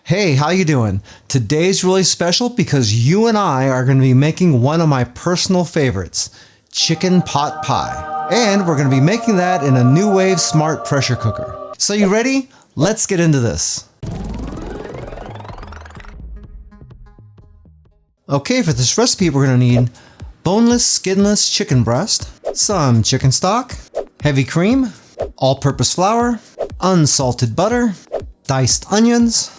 Hey, how you doing? Today's really special because you and I are going to be making one of my personal favorites, chicken pot pie. And we're going to be making that in a Nuwave smart pressure cooker. So you ready? Let's get into this. Okay, for this recipe we're going to need boneless, skinless chicken breast, some chicken stock, heavy cream, all-purpose flour, unsalted butter, diced onions,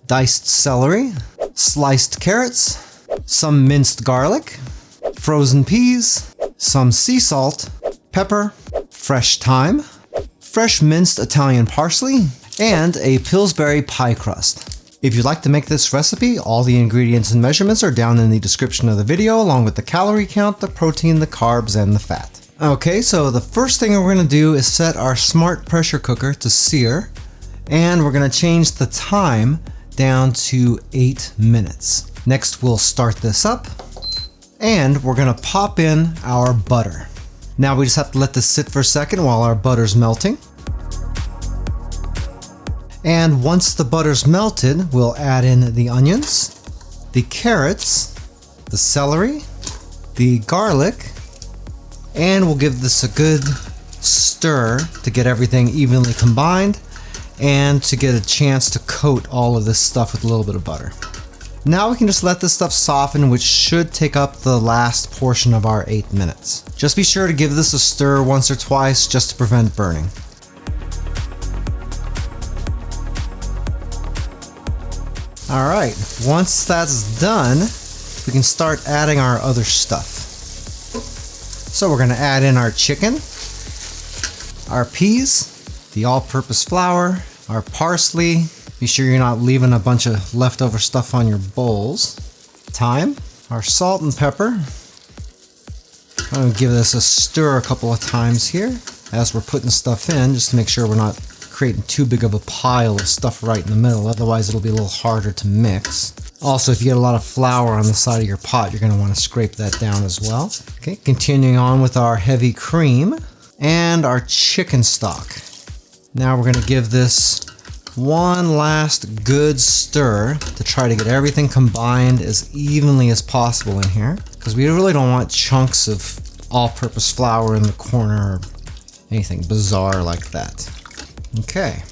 diced celery, sliced carrots, some minced garlic, frozen peas, some sea salt, pepper, fresh thyme, fresh minced Italian parsley, and a Pillsbury pie crust. If you'd like to make this recipe, all the ingredients and measurements are down in the description of the video, along with the calorie count, the protein, the carbs, and the fat. Okay, so the first thing we're going to do is set our smart pressure cooker to sear, and we're going to change the time down to 8 minutes. Next, we'll start this up, and we're going to pop in our butter. Now we just have to let this sit for a second while our butter's melting. And once the butter's melted, we'll add in the onions, the carrots, the celery, the garlic, and we'll give this a good stir to get everything evenly combined and to get a chance to coat all of this stuff with a little bit of butter. Now we can just let this stuff soften, which should take up the last portion of our 8 minutes. Just be sure to give this a stir once or twice just to prevent burning. Alright, once that's done, we can start adding our other stuff. So we're going to add in our chicken, our peas, the all-purpose flour, our parsley. Be sure you're not leaving a bunch of leftover stuff on your bowls. Thyme, our salt and pepper. I'm going to give this a stir a couple of times here as we're putting stuff in, just to make sure we're not creating too big of a pile of stuff right in the middle, otherwise it'll be a little harder to mix. Also, if you get a lot of flour on the side of your pot, you're going to want to scrape that down as well. Okay, continuing on with our heavy cream and our chicken stock. Now we're going to give this one last good stir to try to get everything combined as evenly as possible in here, because we really don't want chunks of all-purpose flour in the corner or anything bizarre like that. Okay.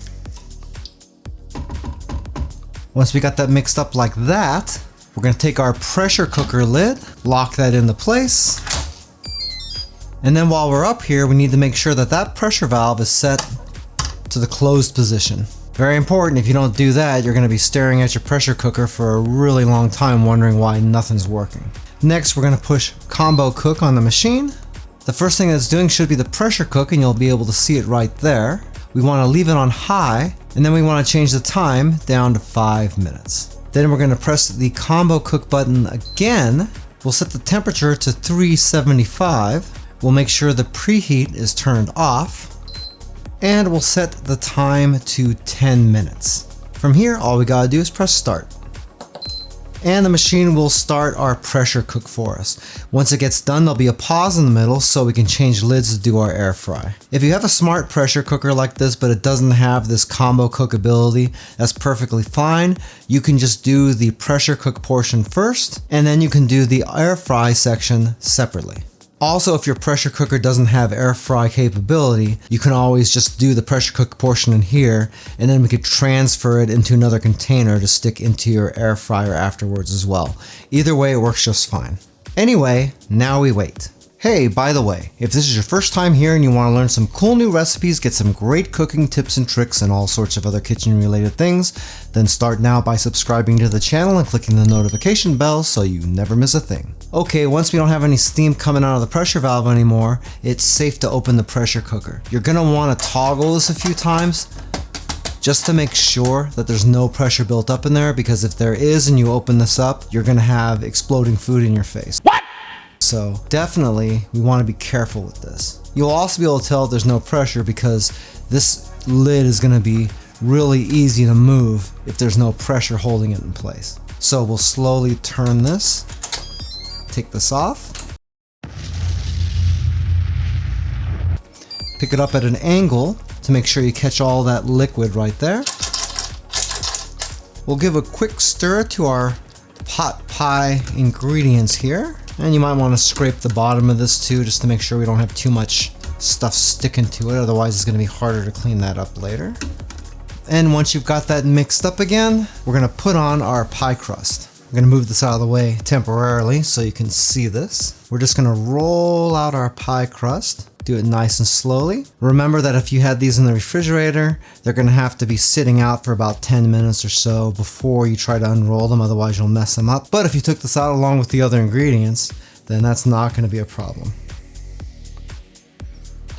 Once we got that mixed up like that, we're going to take our pressure cooker lid, lock that into place, and then while we're up here, we need to make sure that that pressure valve is set to the closed position. Very important. If you don't do that, you're going to be staring at your pressure cooker for a really long time wondering why nothing's working. Next, we're going to push combo cook on the machine. The first thing that's doing should be the pressure cook, and you'll be able to see it right there. We want to leave it on high, and then we want to change the time down to 5 minutes. Then we're going to press the combo cook button again. We'll set the temperature to 375. We'll make sure the preheat is turned off, and we'll set the time to 10 minutes. From here, all we gotta do is press start. And the machine will start our pressure cook for us. Once it gets done, there'll be a pause in the middle so we can change lids to do our air fry. If you have a smart pressure cooker like this, but it doesn't have this combo cook ability, that's perfectly fine. You can just do the pressure cook portion first, and then you can do the air fry section separately. Also, if your pressure cooker doesn't have air fry capability, you can always just do the pressure cook portion in here, and then we could transfer it into another container to stick into your air fryer afterwards as well. Either way, it works just fine. Anyway, now we wait. Hey, by the way, if this is your first time here and you want to learn some cool new recipes, get some great cooking tips and tricks and all sorts of other kitchen related things, then start now by subscribing to the channel and clicking the notification bell so you never miss a thing. Okay, once we don't have any steam coming out of the pressure valve anymore, it's safe to open the pressure cooker. You're going to want to toggle this a few times just to make sure that there's no pressure built up in there, because if there is and you open this up, you're going to have exploding food in your face. What? So definitely we want to be careful with this. You'll also be able to tell there's no pressure because this lid is going to be really easy to move if there's no pressure holding it in place. So we'll slowly turn this, take this off, pick it up at an angle to make sure you catch all that liquid right there. We'll give a quick stir to our pot pie ingredients here. And you might want to scrape the bottom of this too, just to make sure we don't have too much stuff sticking to it. Otherwise it's going to be harder to clean that up later. And once you've got that mixed up again, we're going to put on our pie crust. I'm going to move this out of the way temporarily so you can see this. We're just going to roll out our pie crust. Do it nice and slowly. Remember that if you had these in the refrigerator, they're going to have to be sitting out for about 10 minutes or so before you try to unroll them, otherwise you'll mess them up. But if you took this out along with the other ingredients, then that's not going to be a problem.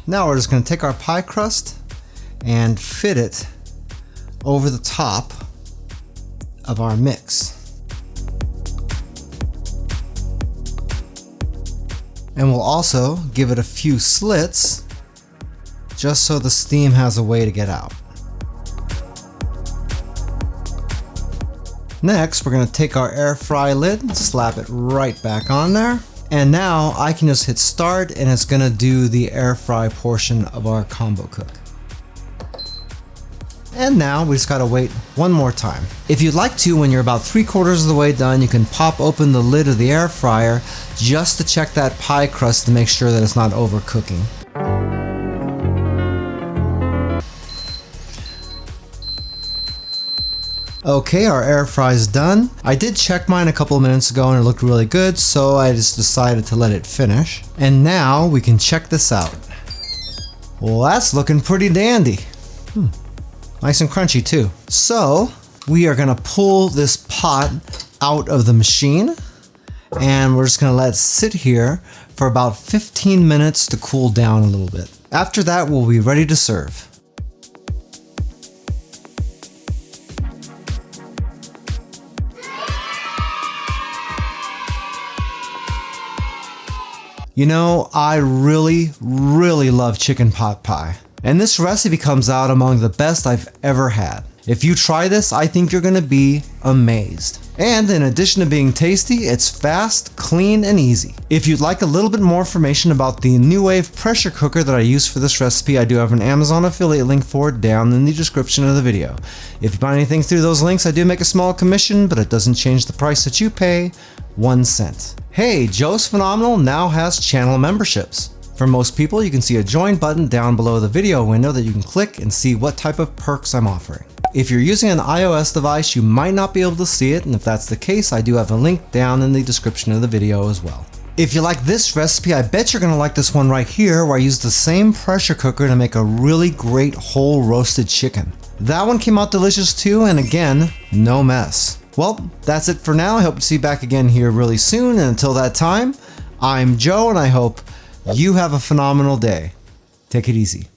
Now we're just going to take our pie crust and fit it over the top of our mix. And we'll also give it a few slits just so the steam has a way to get out. Next, we're going to take our air fry lid, slap it right back on there. And now I can just hit start and it's going to do the air fry portion of our combo cook. And now we just gotta wait one more time. If you'd like to, when you're about 3/4 of the way done, you can pop open the lid of the air fryer just to check that pie crust to make sure that it's not overcooking. Okay, our air fry is done. I did check mine a couple of minutes ago and it looked really good, so I just decided to let it finish. And now we can check this out. Well, that's looking pretty dandy. Nice and crunchy too. So we are gonna pull this pot out of the machine and we're just gonna let it sit here for about 15 minutes to cool down a little bit. After that, we'll be ready to serve. You know, I really love chicken pot pie. And this recipe comes out among the best I've ever had. If you try this, I think you're gonna be amazed. And in addition to being tasty, it's fast, clean, and easy. If you'd like a little bit more information about the Nuwave pressure cooker that I use for this recipe, I do have an Amazon affiliate link for it down in the description of the video. If you buy anything through those links, I do make a small commission, but it doesn't change the price that you pay 1 cent. Hey, Joe's Phenomenal now has channel memberships. For most people, you can see a join button down below the video window that you can click and see what type of perks I'm offering. If you're using an iOS device, you might not be able to see it, and if that's the case, I do have a link down in the description of the video as well. If you like this recipe, I bet you're gonna like this one right here where I used the same pressure cooker to make a really great whole roasted chicken. That one came out delicious too, and again, no mess. Well, that's it for now. I hope to see you back again here really soon, and until that time, I'm Joe, and I hope you have a phenomenal day. Take it easy.